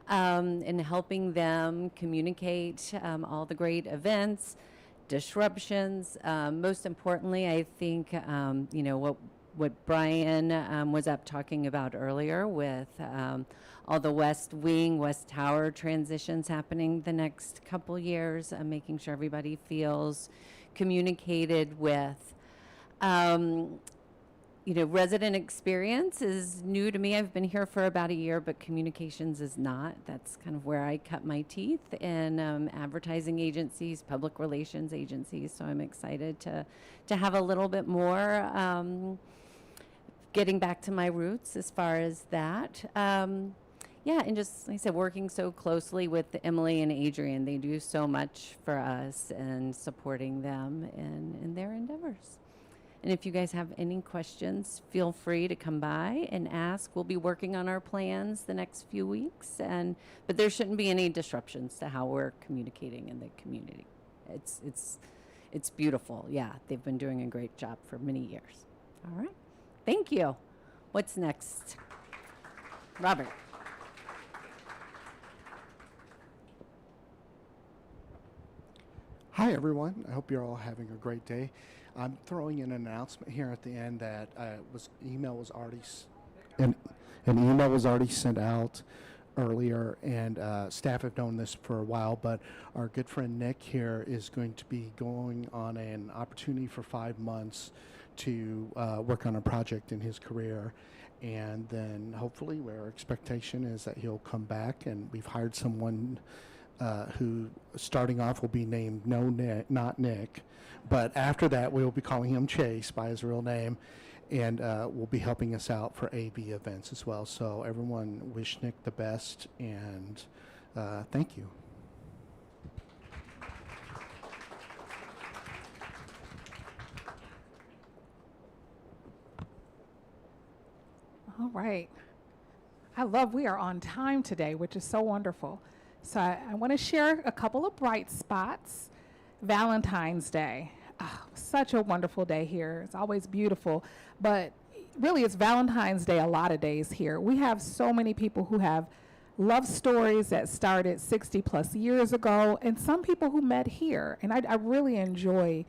And helping them communicate all the great events, disruptions. Most importantly, I think, you know, what Brian was up talking about earlier with all the West Wing, West Tower transitions happening the next couple years, making sure everybody feels communicated with. You know, resident experience is new to me. I've been here for about a year, but communications is not. That's kind of where I cut my teeth in advertising agencies, public relations agencies. So I'm excited to have a little bit more getting back to my roots as far as that. Yeah, and just, like I said, working so closely with Emily and Adrian. They do so much for us and supporting them in their endeavors. And if you guys have any questions, feel free to come by and ask. We'll be working on our plans the next few weeks, but there shouldn't be any disruptions to how we're communicating in the community. It's beautiful. Yeah, they've been doing a great job for many years. All right, thank you. What's next? Robert. Hi, everyone. I hope you're all having a great day. I'm throwing in an announcement here at the end that an email was already sent out earlier, and staff have known this for a while, but our good friend Nick here is going to be going on an opportunity for 5 months to work on a project in his career. And then hopefully our expectation is that he'll come back, and we've hired someone who starting off will be named not Nick, but after that we'll be calling him Chase by his real name, and will be helping us out for AV events as well. So everyone wish Nick the best, and thank you. All right. We are on time today, which is so wonderful. So I want to share a couple of bright spots. Valentine's Day. Such a wonderful day here. It's always beautiful. But really, it's Valentine's Day a lot of days here. We have so many people who have love stories that started 60 plus years ago, and some people who met here. And I really enjoy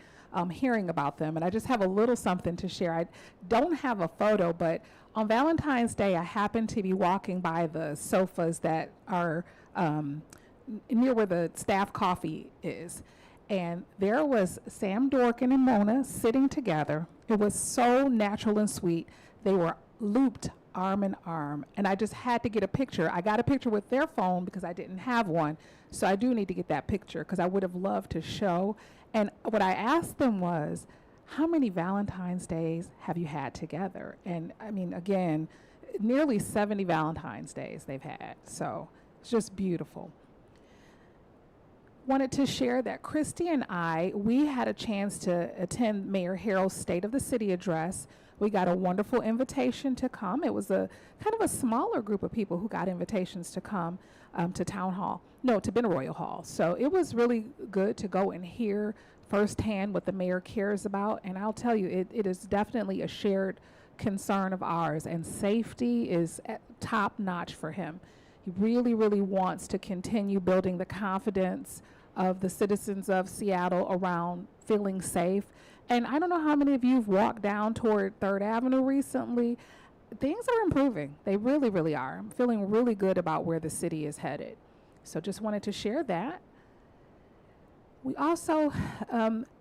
hearing about them. And I just have a little something to share. I don't have a photo, but on Valentine's Day, I happened to be walking by the sofas that are near where the staff coffee is. And there was Sam Dorkin and Mona sitting together. It was so natural and sweet. They were looped arm in arm. And I just had to get a picture. I got a picture with their phone because I didn't have one. So I do need to get that picture because I would have loved to show. And what I asked them was, how many Valentine's Days have you had together? And I mean, again, nearly 70 Valentine's Days they've had. So it's just beautiful. Wanted to share that Christy and we had a chance to attend Mayor Harrell's State of the City address. We got a wonderful invitation to come. It was a kind of a smaller group of people who got invitations to come to to Benaroya Hall. So it was really good to go and hear firsthand what the mayor cares about. And I'll tell you, it is definitely a shared concern of ours, and safety is top notch for him. He really, really wants to continue building the confidence of the citizens of Seattle around feeling safe. And I don't know how many of you have walked down toward 3rd Avenue recently. Things are improving. They really, really are. I'm feeling really good about where the city is headed. So just wanted to share that. We also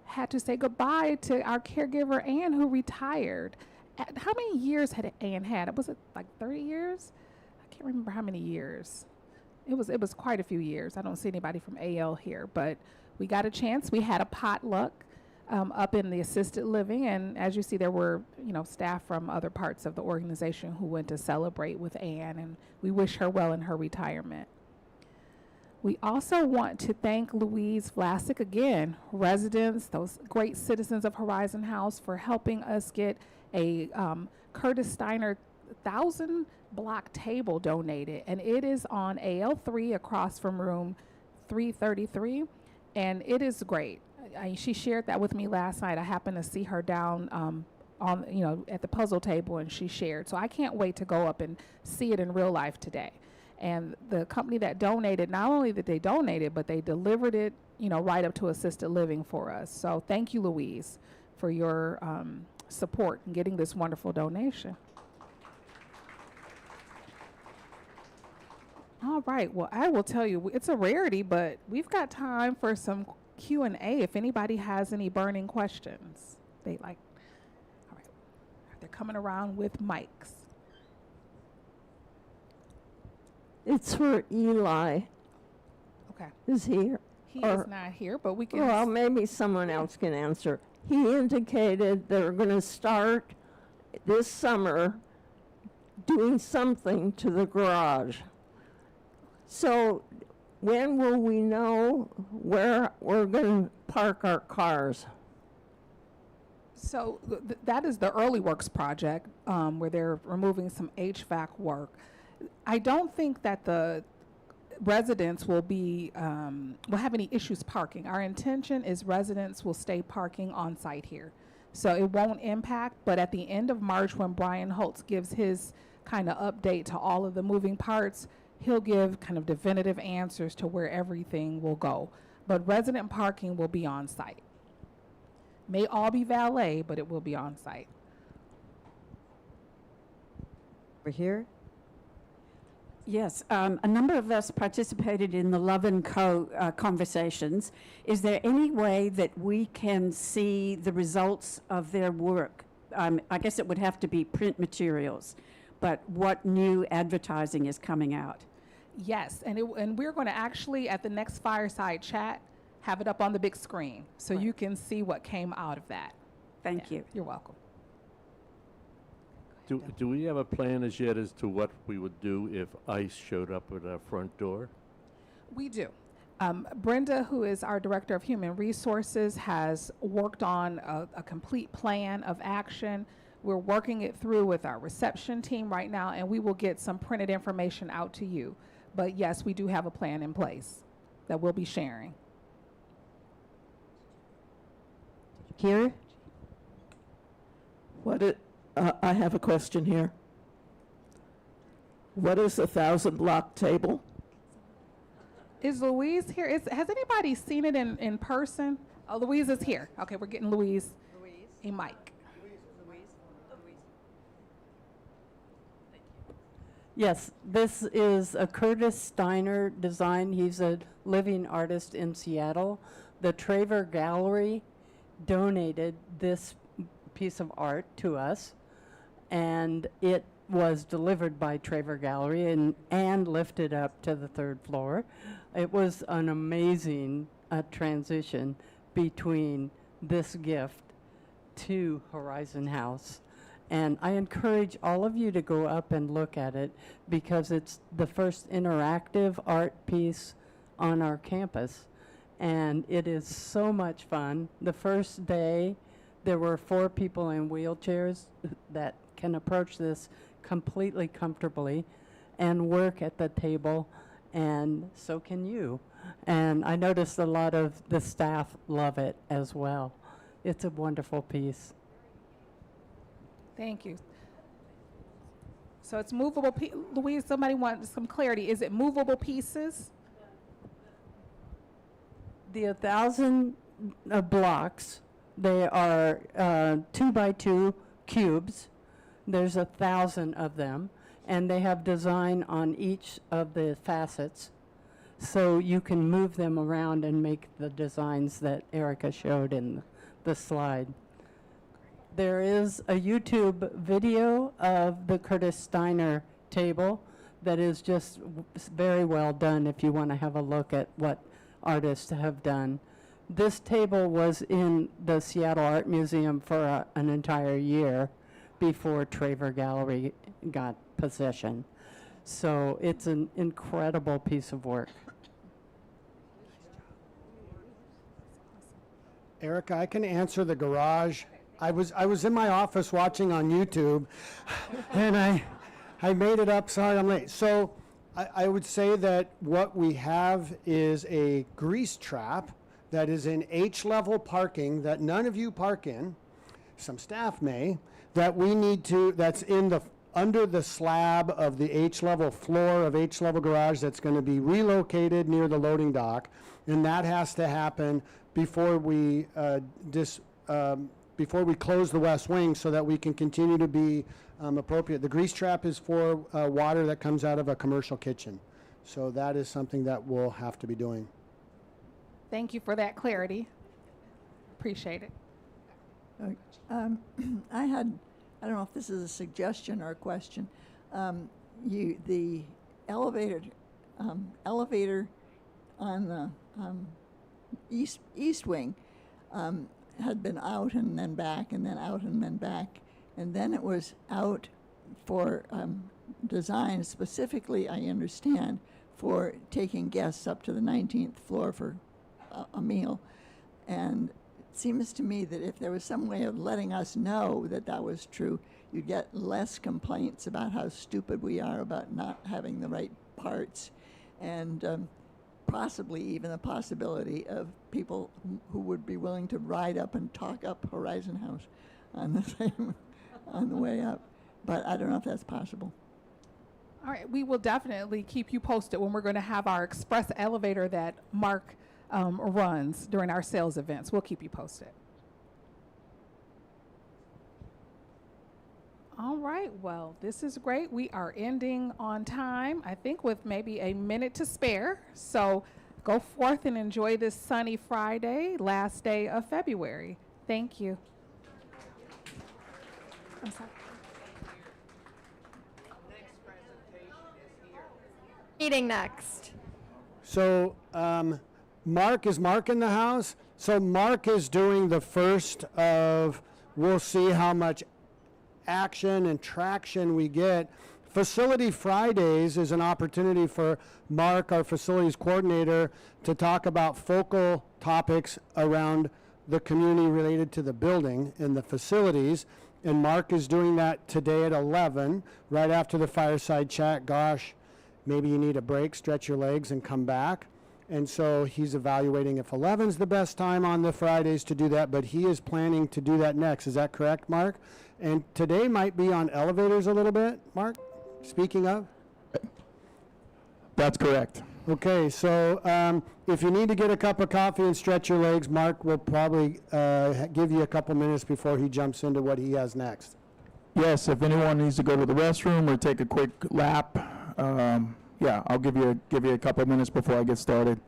had to say goodbye to our caregiver, Ann, who retired. How many years had Ann had? Was it like 30 years? I can't remember how many years. It was quite a few years. I don't see anybody from AL here, but we got a chance. We had a potluck up in the assisted living, and as you see, there were staff from other parts of the organization who went to celebrate with Ann, and we wish her well in her retirement. We also want to thank Louise Vlasic again, residents, those great citizens of Horizon House, for helping us get a Curtis Steiner 1,000 block table donated, and it is on AL3 across from room 333, and it is great. She shared that with me last night. I happened to see her down at the puzzle table, and she shared. So I can't wait to go up and see it in real life today. And the company that donated, not only did they donate it, but they delivered it, right up to assisted living for us. So thank you, Louise, for your support in getting this wonderful donation. All right. Well, I will tell you, it's a rarity, but we've got time for some Q&A if anybody has any burning questions. All right. They're coming around with mics. It's for Eli. Okay. Is he here? He is not here, but we can. Well, maybe someone else can answer. He indicated they're going to start this summer doing something to the garage. So when will we know where we're going to park our cars? So that is the Early Works project where they're removing some HVAC work. I don't think that the residents will have any issues parking. Our intention is residents will stay parking on site here. So it won't impact, but at the end of March, when Brian Holtz gives his kind of update to all of the moving parts, he'll give kind of definitive answers to where everything will go. But resident parking will be on site. May all be valet, but it will be on site. Over here. Yes, a number of us participated in the Love & Co. Conversations. Is there any way that we can see the results of their work? I guess it would have to be print materials, but what new advertising is coming out? Yes, and we're going to actually, at the next Fireside chat, have it up on the big screen so you can see what came out of that. Thank you. You're welcome. Do we have a plan as yet as to what we would do if ICE showed up at our front door? We do. Brenda, who is our Director of Human Resources, has worked on a complete plan of action. We're working it through with our reception team right now, and we will get some printed information out to you. But yes, we do have a plan in place that we'll be sharing. Here? I have a question here. What is the 1,000 block table? Is Louise here? Has anybody seen it in person? Oh, Louise is here. Okay, we're getting Louise a mic. Yes, this is a Curtis Steiner design. He's a living artist in Seattle. The Traver Gallery donated this piece of art to us, and it was delivered by Traver Gallery and lifted up to the 3rd floor. It was an amazing transition between this gift to Horizon House. And I encourage all of you to go up and look at it because it's the first interactive art piece on our campus. And it is so much fun. The first day, there were 4 people in wheelchairs that can approach this completely comfortably and work at the table, and so can you. And I noticed a lot of the staff love it as well. It's a wonderful piece. Thank you. So it's movable, Louise, somebody wants some clarity. Is it movable pieces? The 1,000 blocks, they are 2x2 cubes. There's 1,000 of them, and they have design on each of the facets. So you can move them around and make the designs that Erica showed in the slide. There is a YouTube video of the Curtis Steiner table that is just very well done if you want to have a look at what artists have done. This table was in the Seattle Art Museum for an entire year before Traver Gallery got possession. So it's an incredible piece of work. Erica, I can answer the garage. I was in my office watching on YouTube, and I made it up. Sorry, I'm late. So I would say that what we have is a grease trap that is in H-level parking that none of you park in. Some staff may. That we need to. That's in the under the slab of the H-level floor of H-level garage. That's going to be relocated near the loading dock, and that has to happen before we before we close the west wing so that we can continue to be appropriate. The grease trap is for water that comes out of a commercial kitchen. So that is something that we'll have to be doing. Thank you for that clarity. Appreciate it. I don't know if this is a suggestion or a question. The elevator on the east wing had been out and then back and then out and then back. And then it was out for design specifically, I understand, for taking guests up to the 19th floor for a meal. And it seems to me that if there was some way of letting us know that that was true, you'd get less complaints about how stupid we are about not having the right parts, and possibly even the possibility of people who would be willing to ride up and talk up Horizon House on the way up. But I don't know if that's possible. All right, we will definitely keep you posted when we're going to have our express elevator that Mark runs during our sales events. We'll keep you posted. All right, well, this is great. We are ending on time, I think with maybe a minute to spare. So go forth and enjoy this sunny Friday, last day of February. Thank you. I'm sorry. Meeting next. So Mark, is Mark in the house? So Mark is doing the first of, we'll see how much action and traction we get. Facility Fridays is an opportunity for Mark, our facilities coordinator, to talk about focal topics around the community related to the building and the facilities. And Mark is doing that today at 11, right after the fireside chat. Gosh, maybe you need a break, stretch your legs, and come back. And so he's evaluating if 11's the best time on the Fridays to do that, but he is planning to do that next. Is that correct, Mark? And today might be on elevators a little bit, Mark, speaking of? That's correct. Okay, so if you need to get a cup of coffee and stretch your legs, Mark will probably give you a couple minutes before he jumps into what he has next. Yes, if anyone needs to go to the restroom or take a quick lap, yeah, I'll give you a couple minutes before I get started.